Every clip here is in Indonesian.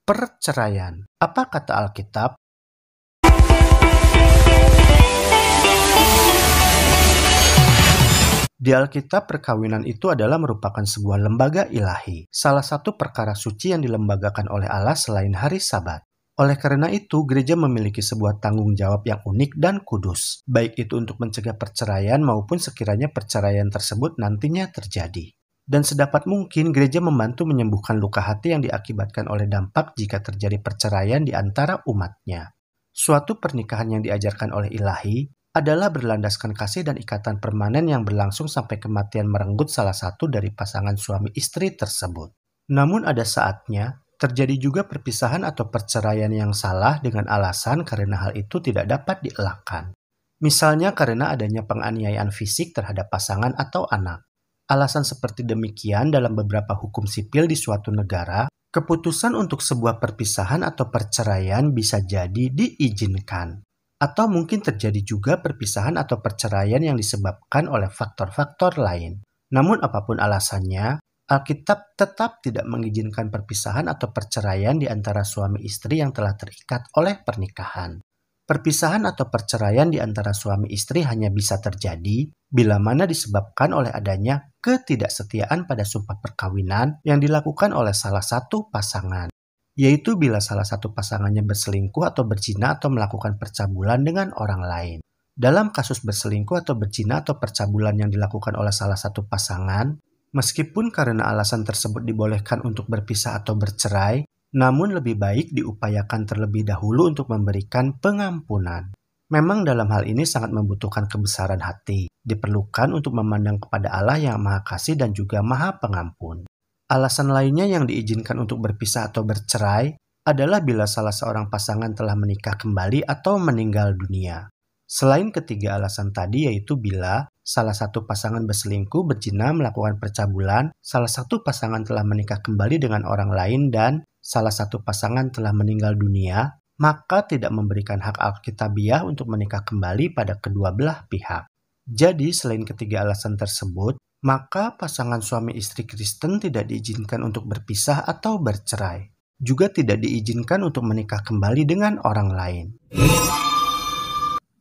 perceraian. Apa kata Alkitab? Di Alkitab, perkawinan itu adalah merupakan sebuah lembaga ilahi, salah satu perkara suci yang dilembagakan oleh Allah selain hari Sabat. Oleh karena itu, gereja memiliki sebuah tanggung jawab yang unik dan kudus, baik itu untuk mencegah perceraian maupun sekiranya perceraian tersebut nantinya terjadi. Dan sedapat mungkin, gereja membantu menyembuhkan luka hati yang diakibatkan oleh dampak jika terjadi perceraian di antara umatnya. Suatu pernikahan yang diajarkan oleh ilahi adalah berlandaskan kasih dan ikatan permanen yang berlangsung sampai kematian merenggut salah satu dari pasangan suami istri tersebut. Namun ada saatnya, terjadi juga perpisahan atau perceraian yang salah dengan alasan karena hal itu tidak dapat dielakkan. Misalnya karena adanya penganiayaan fisik terhadap pasangan atau anak. Alasan seperti demikian dalam beberapa hukum sipil di suatu negara, keputusan untuk sebuah perpisahan atau perceraian bisa jadi diizinkan. Atau mungkin terjadi juga perpisahan atau perceraian yang disebabkan oleh faktor-faktor lain. Namun apapun alasannya, Alkitab tetap tidak mengizinkan perpisahan atau perceraian di antara suami istri yang telah terikat oleh pernikahan. Perpisahan atau perceraian di antara suami istri hanya bisa terjadi bila mana disebabkan oleh adanya ketidaksetiaan pada sumpah perkawinan yang dilakukan oleh salah satu pasangan. Yaitu bila salah satu pasangannya berselingkuh atau berzina atau melakukan percabulan dengan orang lain. Dalam kasus berselingkuh atau berzina atau percabulan yang dilakukan oleh salah satu pasangan, meskipun karena alasan tersebut dibolehkan untuk berpisah atau bercerai, namun lebih baik diupayakan terlebih dahulu untuk memberikan pengampunan. Memang dalam hal ini sangat membutuhkan kebesaran hati, diperlukan untuk memandang kepada Allah yang Maha Kasih dan juga Maha Pengampun. Alasan lainnya yang diizinkan untuk berpisah atau bercerai adalah bila salah seorang pasangan telah menikah kembali atau meninggal dunia. Selain ketiga alasan tadi, yaitu bila salah satu pasangan berselingkuh, berzina, melakukan percabulan, salah satu pasangan telah menikah kembali dengan orang lain, dan salah satu pasangan telah meninggal dunia, maka tidak memberikan hak alkitabiah untuk menikah kembali pada kedua belah pihak. Jadi, selain ketiga alasan tersebut, maka pasangan suami istri Kristen tidak diizinkan untuk berpisah atau bercerai. Juga tidak diizinkan untuk menikah kembali dengan orang lain.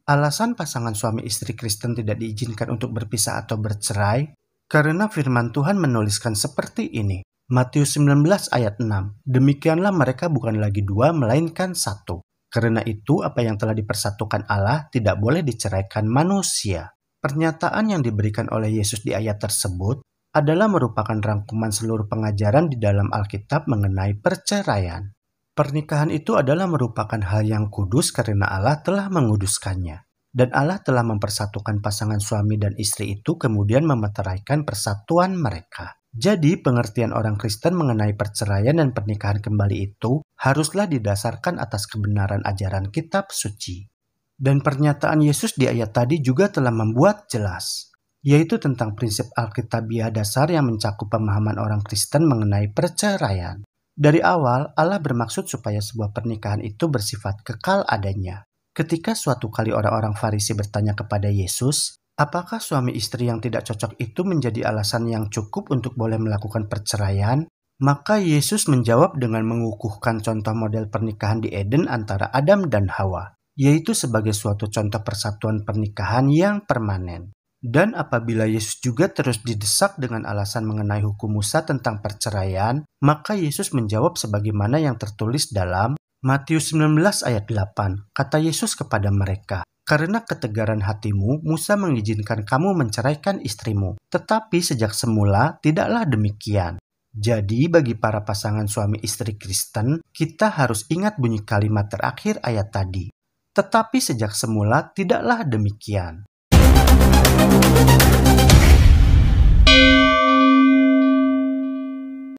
Alasan pasangan suami istri Kristen tidak diizinkan untuk berpisah atau bercerai karena firman Tuhan menuliskan seperti ini. Matius 19 ayat 6. Demikianlah mereka bukan lagi dua melainkan satu. Karena itu apa yang telah dipersatukan Allah tidak boleh diceraikan manusia. Pernyataan yang diberikan oleh Yesus di ayat tersebut adalah merupakan rangkuman seluruh pengajaran di dalam Alkitab mengenai perceraian. Pernikahan itu adalah merupakan hal yang kudus karena Allah telah menguduskannya. Dan Allah telah mempersatukan pasangan suami dan istri itu kemudian memeteraikan persatuan mereka. Jadi pengertian orang Kristen mengenai perceraian dan pernikahan kembali itu haruslah didasarkan atas kebenaran ajaran kitab suci. Dan pernyataan Yesus di ayat tadi juga telah membuat jelas, yaitu tentang prinsip Alkitabiah dasar yang mencakup pemahaman orang Kristen mengenai perceraian. Dari awal, Allah bermaksud supaya sebuah pernikahan itu bersifat kekal adanya. Ketika suatu kali orang-orang Farisi bertanya kepada Yesus, apakah suami istri yang tidak cocok itu menjadi alasan yang cukup untuk boleh melakukan perceraian? Maka Yesus menjawab dengan mengukuhkan contoh model pernikahan di Eden antara Adam dan Hawa, yaitu sebagai suatu contoh persatuan pernikahan yang permanen. Dan apabila Yesus juga terus didesak dengan alasan mengenai hukum Musa tentang perceraian, maka Yesus menjawab sebagaimana yang tertulis dalam Matius 19 ayat 8. Kata Yesus kepada mereka, "Karena ketegaran hatimu, Musa mengizinkan kamu menceraikan istrimu. Tetapi sejak semula tidaklah demikian." Jadi bagi para pasangan suami istri Kristen, kita harus ingat bunyi kalimat terakhir ayat tadi. Tetapi sejak semula tidaklah demikian.